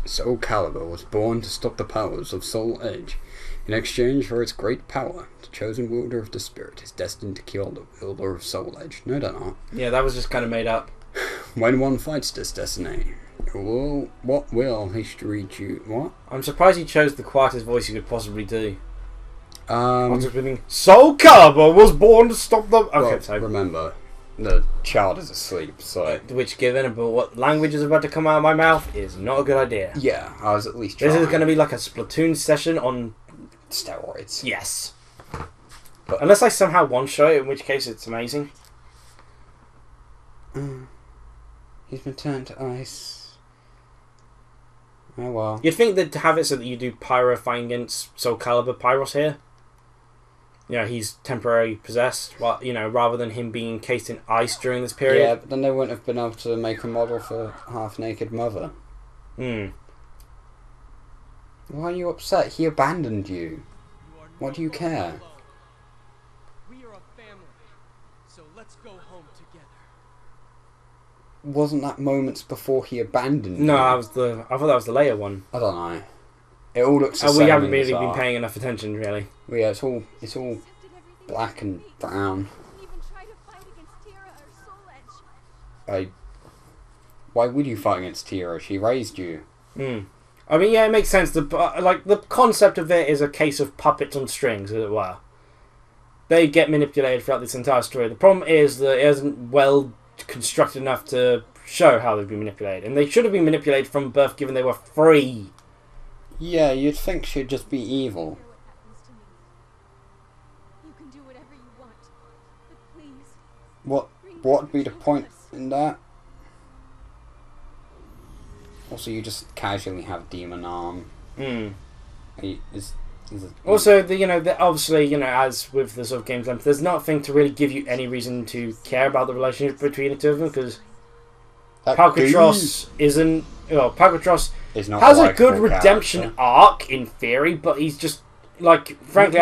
Soul Calibur was born to stop the powers of Soul Edge. In exchange for its great power, the chosen wielder of the spirit is destined to kill the wielder of Soul Edge. No, they're not. Yeah, that was just kind of made up. When one fights this destiny, what will history choose? What? I'm surprised he chose the quietest voice he could possibly do. I'm just thinking, Soul Calibur was born to stop the... Okay, well, so... remember, the child is asleep, so... Which, given about what language is about to come out of my mouth, is not a good idea. Yeah, I was at least trying. This is going to be like a Splatoon session on... steroids. Yes. But unless I somehow one-shot it, in which case it's amazing. He's been turned to ice. Oh well. You'd think that to have it so that you do Pyro fighting against Soul Calibur Pyros here. You know, he's temporarily possessed, well, you know, rather than him being encased in ice during this period. Yeah, but then they wouldn't have been able to make a model for half-naked mother. Hmm. Why are you upset? He abandoned you. What do you care? We are a family, so let's go home together. Wasn't that moments before he abandoned you? No, I thought that was the later one. I don't know. It all looks the same. We haven't in really this been art. paying enough attention, really. Well, yeah, it's all black and brown. Why would you fight against Tira? She raised you. Hmm. I mean, yeah, it makes sense. The concept of it is a case of puppets on strings, as it were. They get manipulated throughout this entire story. The problem is that it isn't well constructed enough to show how they've been manipulated. And they should have been manipulated from birth, given they were free. Yeah, you'd think she'd just be evil. What would be the point in that? Also, you just casually have demon arm. Hmm. Also, obviously, as with the sort of game's length, there's nothing to really give you any reason to care about the relationship between the two of them, because Palkatros isn't... Well, Palkatros has a good redemption arc, in theory, but he's just, frankly,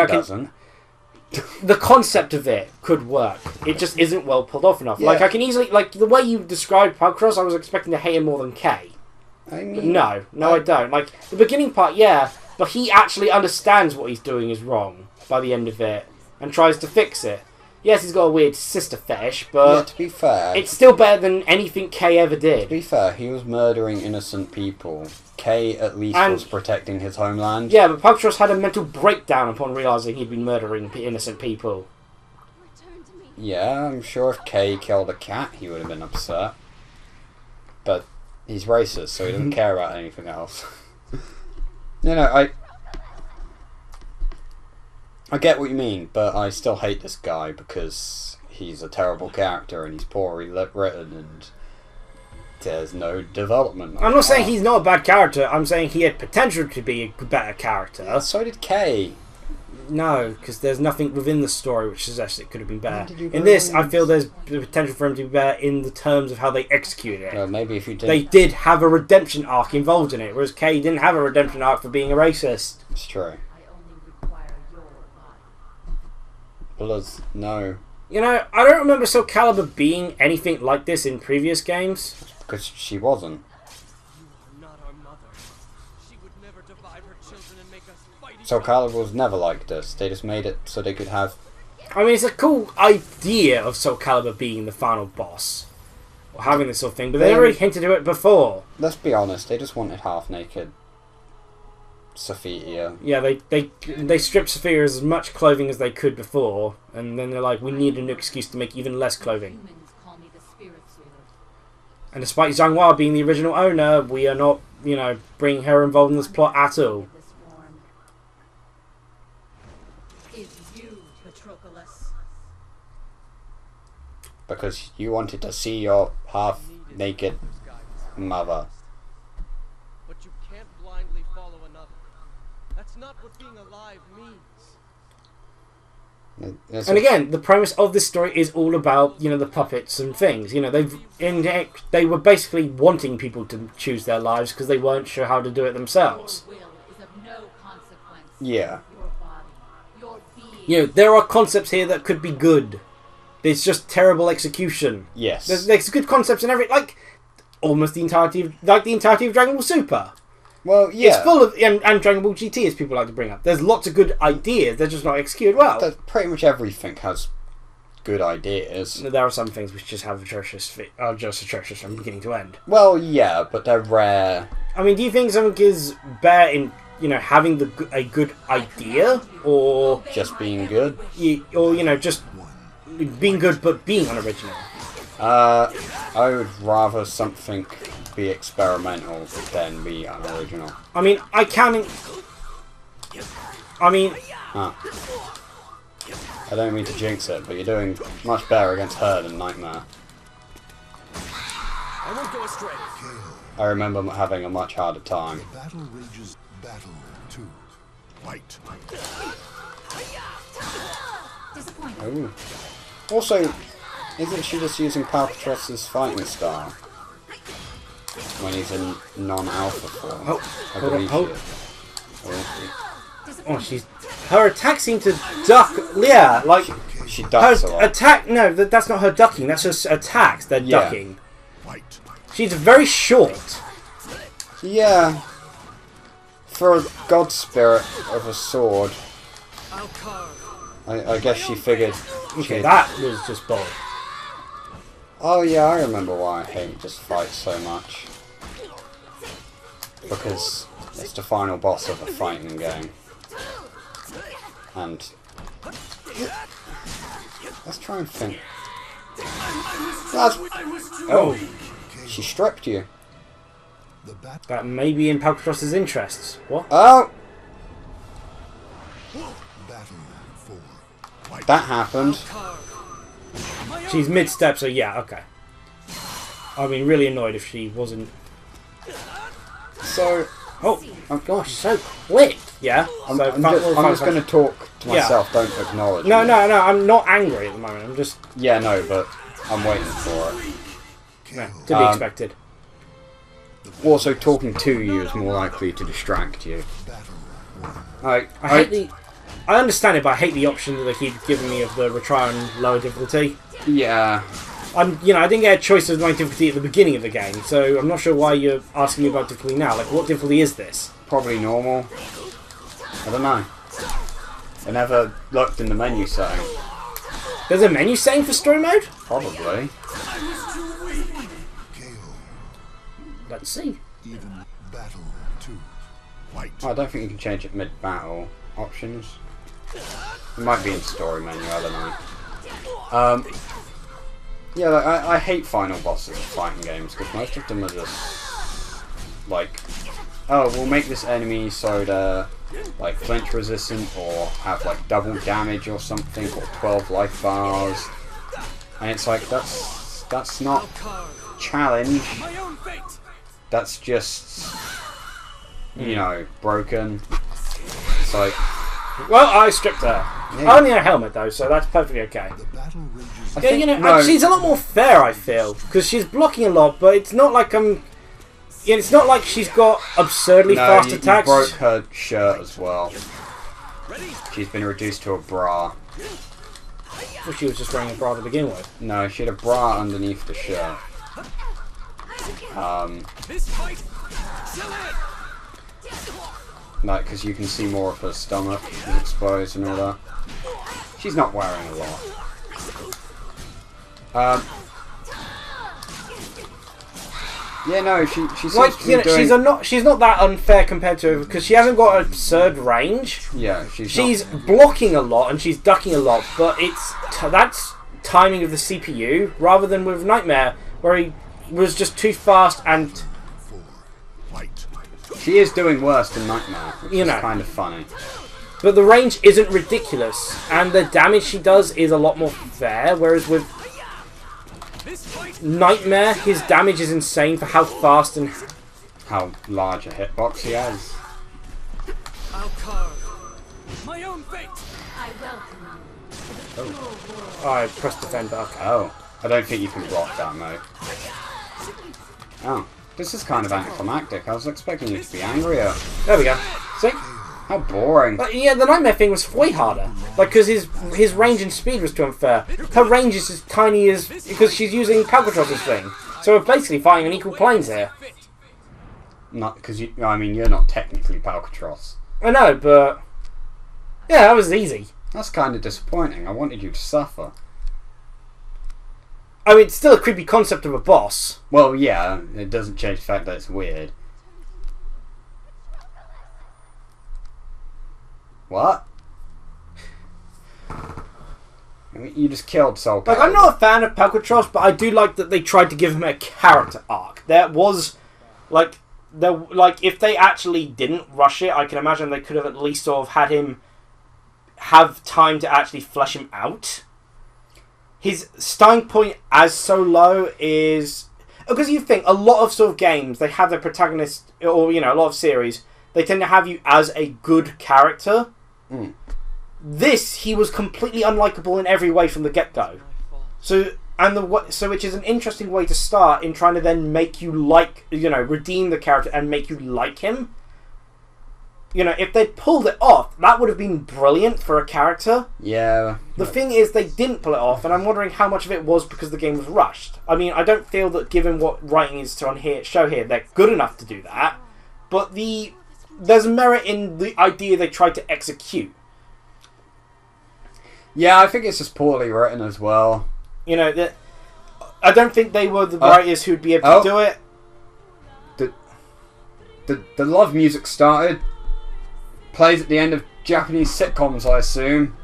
the concept of it could work. It just isn't well pulled off enough. Yeah. I can easily... the way you described Palkatros, I was expecting to hate him more than Kay. I mean... No, I don't. The beginning part, yeah, but he actually understands what he's doing is wrong by the end of it, and tries to fix it. Yes, he's got a weird sister fetish, but... Yeah, to be fair... It's still better than anything Kay ever did. To be fair, he was murdering innocent people. Kay, at least, was protecting his homeland. Yeah, but Palkatros had a mental breakdown upon realising he'd been murdering innocent people. Yeah, I'm sure if Kay killed a cat, he would have been upset. But he's racist, so he doesn't care about anything else. I get what you mean, but I still hate this guy because he's a terrible character and he's poorly written and there's no development. I'm not saying he's not a bad character, I'm saying he had potential to be a better character. So did Kay. No, because there's nothing within the story which suggests it could have been better. In this, I feel there's the potential for him to be better in the terms of how they execute it. Well, maybe if you did... They did have a redemption arc involved in it, whereas Kay didn't have a redemption arc for being a racist. It's true. Bloods, no. I don't remember Soul Calibur being anything like this in previous games. Because she wasn't. Soul Calibur was never like this. They just made it so they could have... I mean, it's a cool idea of Soul Calibur being the final boss. Or having this sort of thing, but they already hinted at it before. Let's be honest, they just wanted half-naked Sophia. Yeah, they stripped Sophia as much clothing as they could before, and then they're like, we need a new excuse to make even less clothing. And despite Zhanghua being the original owner, we are not, bringing her involved in this plot at all. Because you wanted to see your half-naked mother. But you can't blindly follow another. That's not what being alive means. And again, the premise of this story is all about, the puppets and things. They were basically wanting people to choose their lives because they weren't sure how to do it themselves. Yeah. There are concepts here that could be good. It's just terrible execution. Yes. There's good concepts in almost the entirety of Dragon Ball Super. Well, yeah. It's full of... And Dragon Ball GT, as people like to bring up. There's lots of good ideas, they're just not executed well. Pretty much everything has good ideas. There are some things which just have are just atrocious from beginning to end. Well, yeah, but they're rare. I mean, do you think something is better in, having a good idea, or just being good? Just being good but being unoriginal? I would rather something be experimental than be unoriginal. I mean, I don't mean to jinx it, but you're doing much better against her than Nightmare. I won't go astray. I remember having a much harder time. The battle rages. Battle 2. Fight. Ooh. Also, isn't she just using Palpatross's fighting style when he's in non-alpha form? Her attack seemed to duck. Yeah, like she ducks a lot. Attack. No, that's not her ducking. That's just attacks. They're ducking. Fight. She's very short. Yeah. For a god spirit of a sword, I guess she figured. Okay, that was just bold. Oh yeah, I remember why I hate this fight so much. Because it's the final boss of a fighting game. And let's try and think. Oh, she stripped you. That may be in Palpatross's interests. What? Oh, that happened. She's mid-step, so yeah, okay. I'd be really annoyed if she wasn't. So, oh gosh, so quick. Yeah. I'm just going to talk to myself. Yeah. Don't acknowledge. No, I'm not angry at the moment. I'm just. Yeah, no, but I'm waiting for it. No, to be expected. Also, talking to you is more likely to distract you. I understand it, but I hate the option that they keep giving me of the retry on lower difficulty. Yeah. I didn't get a choice of my difficulty at the beginning of the game, so I'm not sure why you're asking me about difficulty now. Like, what difficulty is this? Probably normal. I don't know. I never looked in the menu setting. There's a menu setting for story mode? Probably. Let's see. Battle 2. Oh, I don't think you can change it mid-battle options. It might be in story menu, I don't know. Yeah, like, I hate final bosses of fighting games because most of them are just like, oh, we'll make this enemy so they're like flinch resistant or have like double damage or something, or 12 life bars, and it's like that's not challenge. That's just, broken. It's like, well, I stripped her. Yeah. Only a helmet though, so that's perfectly okay. She's a lot more fair, I feel, because she's blocking a lot, but it's not like it's not like she's got absurdly fast attacks. You broke her shirt as well. She's been reduced to a bra. Well, she was just wearing a bra to begin with. No, she had a bra underneath the shirt. Like, because you can see more of her stomach is exposed and all that. She's not wearing a lot. Yeah, no, she seems like, to be doing... she's not that unfair compared to her, because she hasn't got absurd range. Yeah, she's blocking a lot and she's ducking a lot, but that's timing of the CPU rather than with Nightmare, where he was just too fast and. She is doing worse than Nightmare, which is kind of funny. But the range isn't ridiculous, and the damage she does is a lot more fair, whereas with Nightmare, his damage is insane for how fast and how large a hitbox he has. I'll carve my own fate. Oh, I pressed defend back. Oh, I don't think you can block that, mate. Oh, this is kind of anticlimactic. I was expecting you to be angrier. There we go. See? How boring. But yeah, the Nightmare thing was way harder. Like, because his range and speed was too unfair. Her range is as tiny as... because she's using Palpatross's thing. So we're basically fighting on equal planes here. not because I mean, you're not technically Palkatros. I know, but yeah, that was easy. That's kind of disappointing. I wanted you to suffer. I mean, it's still a creepy concept of a boss. Well, yeah, it doesn't change the fact that it's weird. What? I mean, you just killed Soul Calibur. Like, I'm not a fan of Palkatros, but I do like that they tried to give him a character arc. There was, like, if they actually didn't rush it, I can imagine they could have at least sort of had him have time to actually flesh him out. His starting point as Solo is... Because you think, a lot of sort of games, they have their protagonist, or, you know, a lot of series, they tend to have you as a good character. Mm. This, he was completely unlikable in every way from the get-go. So, which is an interesting way to start in trying to then make you like, you know, redeem the character and make you like him. You know, if they'd pulled it off, that would have been brilliant for a character. Yeah. The thing is, they didn't pull it off, and I'm wondering how much of it was because the game was rushed. I mean, I don't feel that given what writing is to show here, they're good enough to do that. But there's merit in the idea they tried to execute. Yeah, I think it's just poorly written as well. You know, I don't think they were the writers who'd be able to do it. The love music started. Plays at the end of Japanese sitcoms, I assume.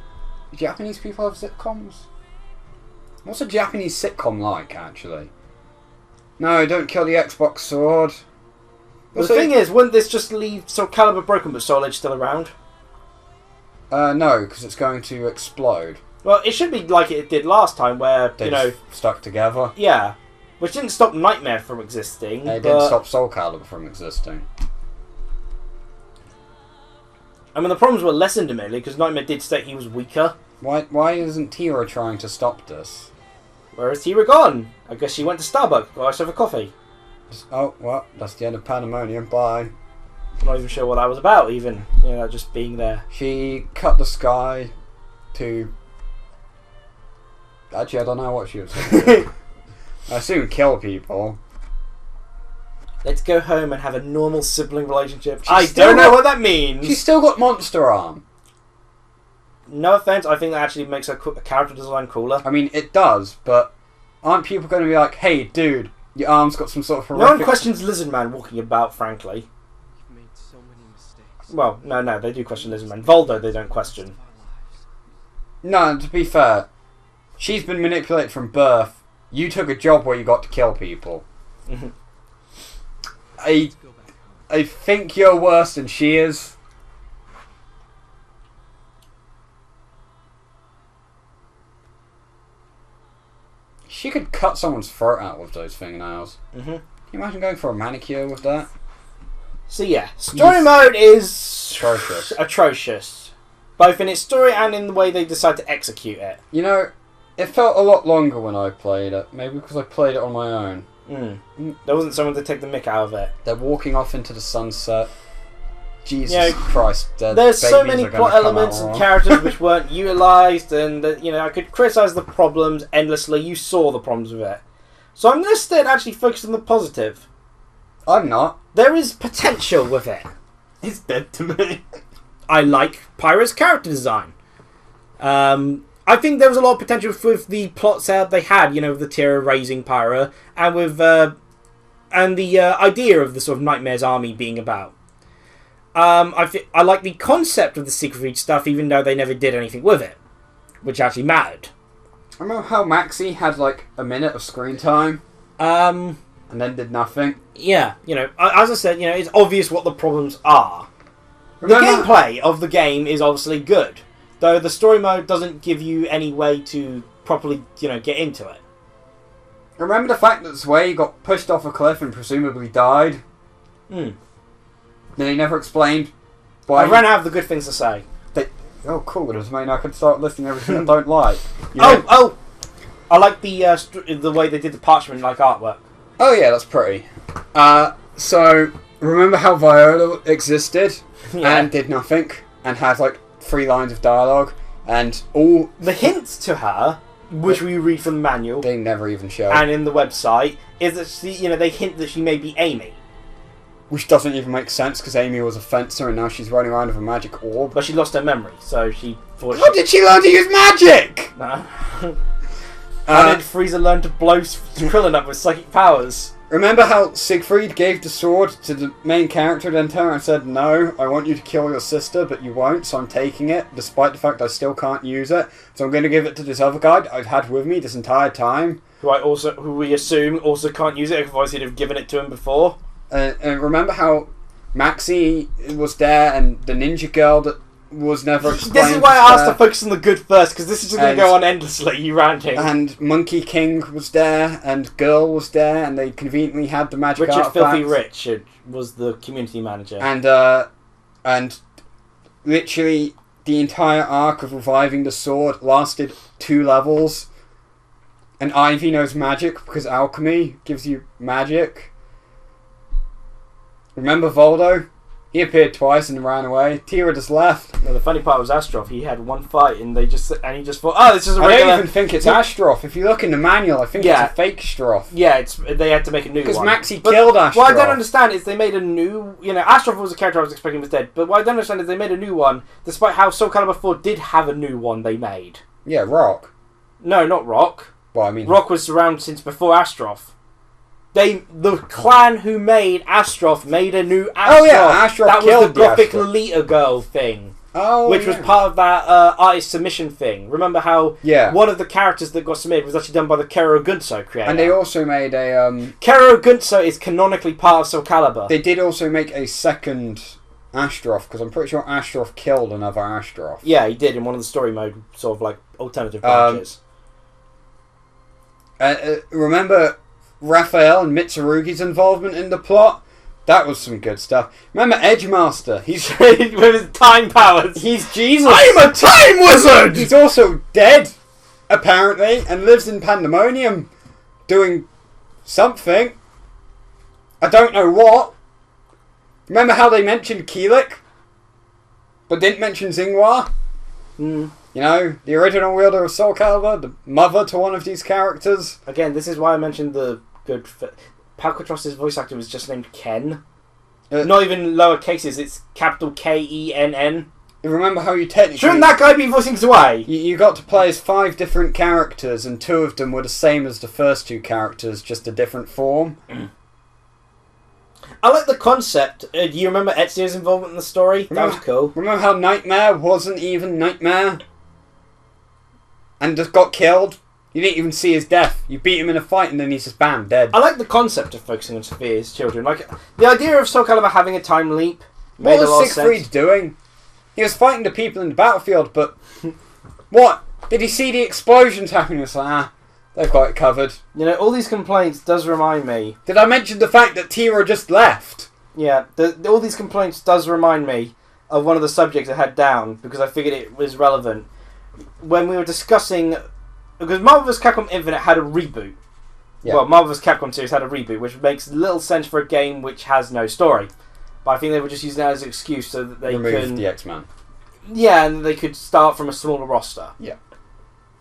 Do Japanese people have sitcoms? What's a Japanese sitcom like, actually? No, don't kill the Xbox sword. The thing is, wouldn't this just leave Soul Calibur broken but Soul Edge still around? No, because it's going to explode. Well, it should be like it did last time, where, They just stuck together. Yeah. Which didn't stop Nightmare from existing. It didn't stop Soul Calibur from existing. I mean, the problems were lessened immediately, because Nightmare did state he was weaker. Why isn't Tira trying to stop this? Where is Tira gone? I guess she went to Starbucks, got herself a coffee. Oh, well, that's the end of Pandemonium. Bye. I'm not even sure what that was about, even. You know, just being there. She cut the sky to... Actually, I don't know what she was going to do. I assume kill people. Let's go home and have a normal sibling relationship. I don't know what that means. She's still got Monster Arm. No offense, I think that actually makes her character design cooler. I mean, it does, but aren't people going to be like, hey, dude, your arm's got some sort of horrific... No one questions Lizard Man walking about, frankly. You've made so many mistakes. Well, no, they do question Lizard Man. Voldo, they don't question. No, to be fair, she's been manipulated from birth. You took a job where you got to kill people. I think you're worse than she is. She could cut someone's throat out with those fingernails. Can you imagine going for a manicure with that? So yeah, story mode is Atrocious. atrocious. Both in its story and in the way they decide to execute it. You know, it felt a lot longer when I played it. Maybe because I played it on my own. There wasn't someone to take the mick out of it. They're walking off into the sunset. Jesus Yeah, Christ. There's so many babies are plot gonna come elements out and wrong. characters which weren't utilised, and you know, I could criticise the problems endlessly. You saw the problems with it. So I'm going to instead actually focus on the positive. I'm not. There is potential with it. It's dead to me. I like Pyra's character design. I think there was a lot of potential with the plot setup they had, you know, with the Tira raising Pyra, and with and the idea of the sort of Nightmare's army being about. I like the concept of the Secret Reach stuff, even though they never did anything with it, which actually mattered. I remember how Maxi had like a minute of screen time, and then did nothing. Yeah, you know, as I said, you know, it's obvious what the problems are. Remember, The gameplay of the game is obviously good, though the story mode doesn't give you any way to properly, you know, get into it. remember the fact that Sway got pushed off a cliff and presumably died? Then he never explained why. I ran out of the good things to say. Oh, cool! It does mean I can start listing everything I don't like. You Oh, know? oh! I like the way they did the parchment-like artwork. Oh yeah, that's pretty. So remember how Viola existed and did nothing and had like 3 lines of dialogue and all The hints to her, which we read from the manual they never even show. and in the website, is that she, you know, they hint that she may be Amy. which doesn't even make sense because Amy was a fencer and now she's running around with a magic orb. But she lost her memory, so she thought. How did she learn to use magic? No. How did Frieza learn to blow Krillin up with psychic powers? Remember how Siegfried gave the sword to the main character, then turned and said, "No, I want you to kill your sister, but you won't, so I'm taking it, despite the fact I still can't use it. So I'm going to give it to this other guy I've had with me this entire time." Who we assume also can't use it, otherwise he'd have given it to him before. And remember how Maxie was there and the ninja girl that was never explained. This is why I asked to focus on the good first, because this is just going to go on endlessly, you ranting. And Monkey King was there, and Girl was there, and they conveniently had the magic Richard artifacts. Filthy Richard was the community manager. And literally the entire arc of reviving the sword lasted 2 levels. And Ivy knows magic because alchemy gives you magic. Remember Voldo? He appeared twice and ran away. Tira just left. No, the funny part was Astaroth. He had one fight and he just thought, oh, this is a regular... I don't even think it's Astaroth. If you look in the manual, I think it's a fake Astaroth. Yeah, they had to make a new one. Because Maxie killed Astaroth. What I don't understand is they made a new... Astaroth was a character I was expecting was dead. But what I don't understand is they made a new one, despite how Soul Calibur 4 did have a new one they made. Yeah, Rock. No, not Rock. Well, I mean... Rock was around since before Astaroth. The clan who made Astaroth made a new Astaroth. Oh yeah, Astaroth killed that was the Gothic Lolita girl thing. Oh, which was part of that artist submission thing. Remember how one of the characters that got submitted was actually done by the Kero Gunso creator. And they also made a... Kero Gunso is canonically part of Soul Calibur. They did also make a second Astaroth, because I'm pretty sure Astaroth killed another Astaroth. Yeah, he did in one of the story mode, sort of like alternative branches. Remember Raphael and Mitsurugi's involvement in the plot? That was some good stuff. Remember Edgemaster? He's with his time powers. He's Jesus. I'm a time wizard! He's also dead, apparently, and lives in Pandemonium, doing something. I don't know what. Remember how they mentioned Keelik, but didn't mention Xinghua? Hmm. You know, the original wielder of Soul Calibur, the mother to one of these characters. Again, this is why I mentioned the good... Palkatros' voice actor was just named Ken. Not even lower cases, it's capital Kenn. Remember how you technically... Shouldn't that guy be voicing Zwei? You got to play as 5 different characters, and 2 of them were the same as the first 2 characters, just a different form. I like the concept. Do you remember Ezio's involvement in the story? That was cool. Remember how Nightmare wasn't even Nightmare? And just got killed? You didn't even see his death. You beat him in a fight and then he's just bam, dead. I like the concept of focusing on Sophia's children. Like the idea of Soul Calibur having a time leap. What was Siegfried doing? He was fighting the people in the battlefield, but what? Did he see the explosions happening? It's like, they've got it covered. You know, all these complaints does remind me. Did I mention the fact that Tira just left? Yeah, all these complaints does remind me of one of the subjects I had down because I figured it was relevant. When we were discussing... Because Marvel vs. Capcom Infinite had a reboot. Yeah. Well, Marvel vs. Capcom series had a reboot, which makes little sense for a game which has no story. But I think they were just using that as an excuse so that they remove the X-Men. Yeah, and they could start from a smaller roster. Yeah.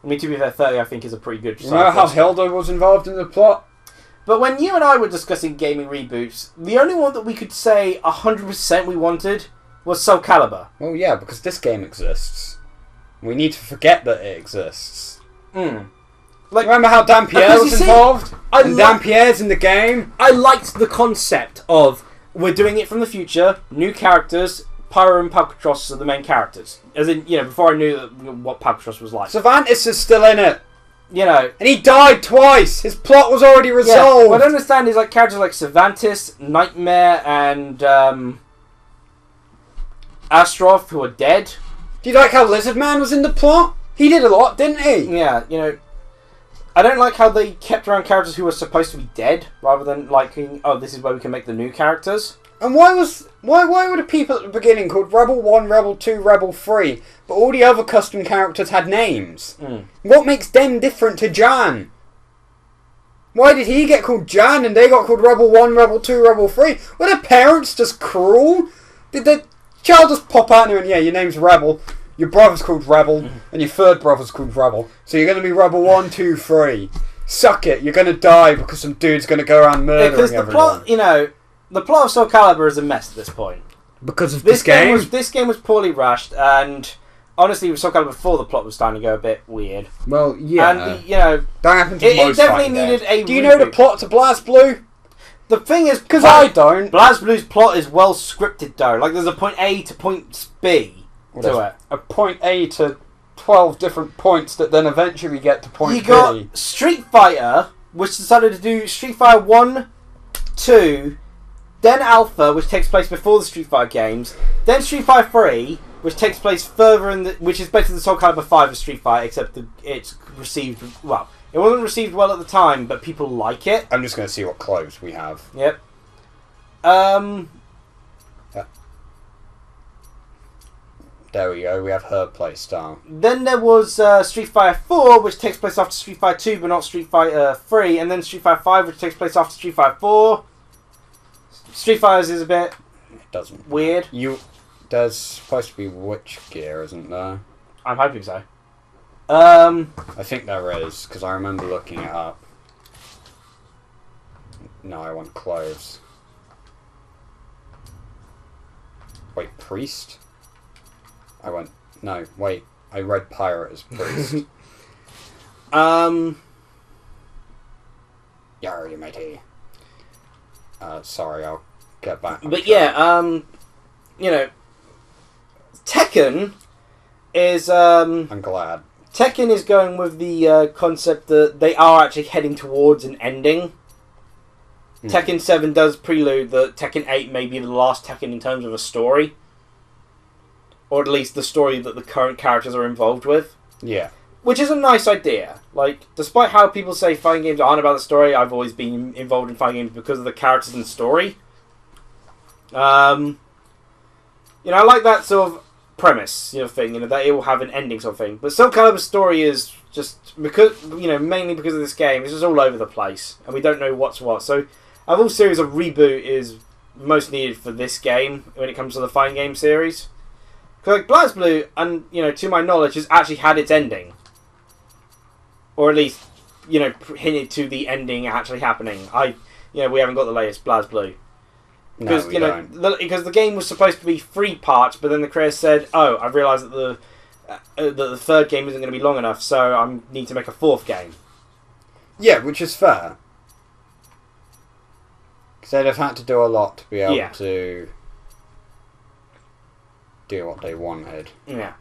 I mean, to be fair, 30 I think is a pretty good... Remember how Hilda was involved in the plot? But when you and I were discussing gaming reboots, the only one that we could say 100% we wanted was Soul Calibur. Well, yeah, because this game exists. We need to forget that it exists. Like, remember how Dampierre was involved? Dampierre's in the game? I liked the concept of, we're doing it from the future, new characters, Pyro and Palkatros are the main characters. As in, before I knew what Palkatros was like. Cervantes is still in it. And he died twice! His plot was already resolved! Yeah, what I don't understand is like characters like Cervantes, Nightmare, and Astaroth, who are dead. Do you like how Lizard Man was in the plot? He did a lot, didn't he? Yeah, I don't like how they kept around characters who were supposed to be dead, rather than liking, oh, this is where we can make the new characters. And why were the people at the beginning called Rebel 1, Rebel 2, Rebel 3, but all the other custom characters had names? What makes them different to Jan? Why did he get called Jan and they got called Rebel 1, Rebel 2, Rebel 3? Were the parents just cruel? Did the child just pop out and your name's Rebel, your brother's called Rebel, and your third brother's called Rebel, so you're going to be Rebel 1, 2, 3. Suck it, you're going to die because some dude's going to go around murdering everyone. Because the plot, the plot of Soul Calibur is a mess at this point. Because of this game? This game was poorly rushed, and honestly, with Soul Calibur 4, the plot was starting to go a bit weird. Well, yeah. And, you know, that happened to it most definitely fighting needed games. a Do you know the reboot. plot to BlazBlue? The thing is, Because I don't. BlazBlue's plot is well scripted, though. Like, there's a point A to point B to it. A point A to 12 different points that then eventually get to point You B. got Street Fighter, which decided to do Street Fighter 1, 2, then Alpha, which takes place before the Street Fighter games, then Street Fighter 3, which takes place further in which is basically the Soul Calibur 5 of Street Fighter, except that it's received, well, it wasn't received well at the time, but people like it. I'm just going to see what clothes we have. Yep. There we go, we have her playstyle. Then there was Street Fighter 4, which takes place after Street Fighter 2, but not Street Fighter 3, and then Street Fighter 5, which takes place after Street Fighter 4. Street Fighters is a bit It doesn't. weird. There's supposed to be witch gear, isn't there? I'm hoping so. I think there is, because I remember looking it up. No, I want clothes. Wait, priest? No, wait. I read pirate as priest. Yar, you matey. Sorry, I'll get back. But yeah, you know, Tekken is I'm glad. Tekken is going with the concept that they are actually heading towards an ending. Tekken 7 does prelude that Tekken 8 may be the last Tekken in terms of a story. Or at least the story that the current characters are involved with. Yeah. Which is a nice idea. Like, despite how people say fighting games aren't about the story, I've always been involved in fighting games because of the characters and story. You know, I like that sort of premise, you know, thing, you know, that it will have an ending sort of thing. But Soul Calibur's story is just, because, you know, mainly because of this game, it's just all over the place. And we don't know what's what. So, a whole series of reboot is most needed for this game when it comes to the fighting game series. Because, like, BlazBlue, and, you know, to my knowledge, has actually had its ending. Or at least, you know, hinted to the ending actually happening. You know, we haven't got the latest BlazBlue. Because, No, we you know, don't. because the game was supposed to be 3 parts, but then the creator said, "Oh, I've realised that the third game isn't going to be long enough, so I need to make a 4th game." Yeah, which is fair. Because they'd have had to do a lot to be able to do what they wanted. Yeah.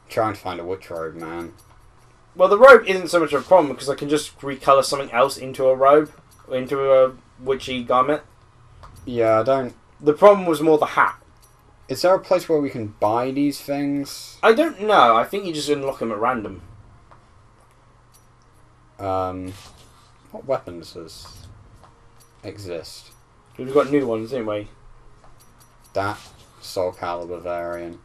Trying to find a witch robe, man. Well, the robe isn't so much of a problem, because I can just recolour something else into a robe, into a witchy garment. Yeah, I don't... The problem was more the hat. Is there a place where we can buy these things? I don't know. I think you just unlock them at random. What weapons exist? We've got new ones, haven't we? That Soul Calibur variant.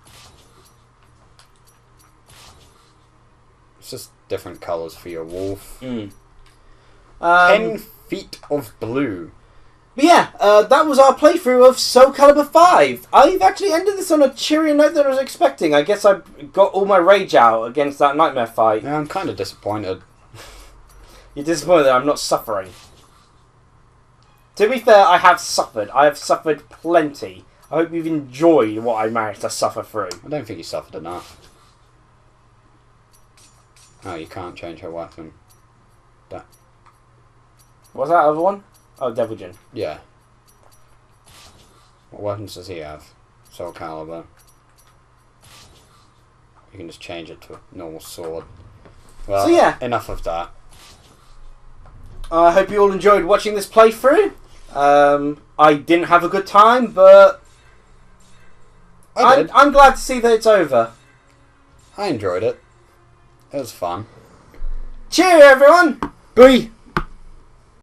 It's just different colours for your wolf. 10 feet of blue. But yeah, that was our playthrough of Soul Calibur 5. I've actually ended this on a cheerier note than I was expecting. I guess I got all my rage out against that nightmare fight. Yeah, I'm kind of disappointed. You're disappointed that I'm not suffering. To be fair, I have suffered. I have suffered plenty. I hope you've enjoyed what I managed to suffer through. I don't think you suffered enough. Oh, you can't change her weapon. That. What's that other one? Oh, Devil Jin. Yeah. What weapons does he have? Soul Calibur. You can just change it to a normal sword. Well, So yeah. Enough of that. I hope you all enjoyed watching this playthrough. I didn't have a good time, but I did. I'm glad to see that it's over. I enjoyed it. It was fun. Cheerio, everyone! Bye!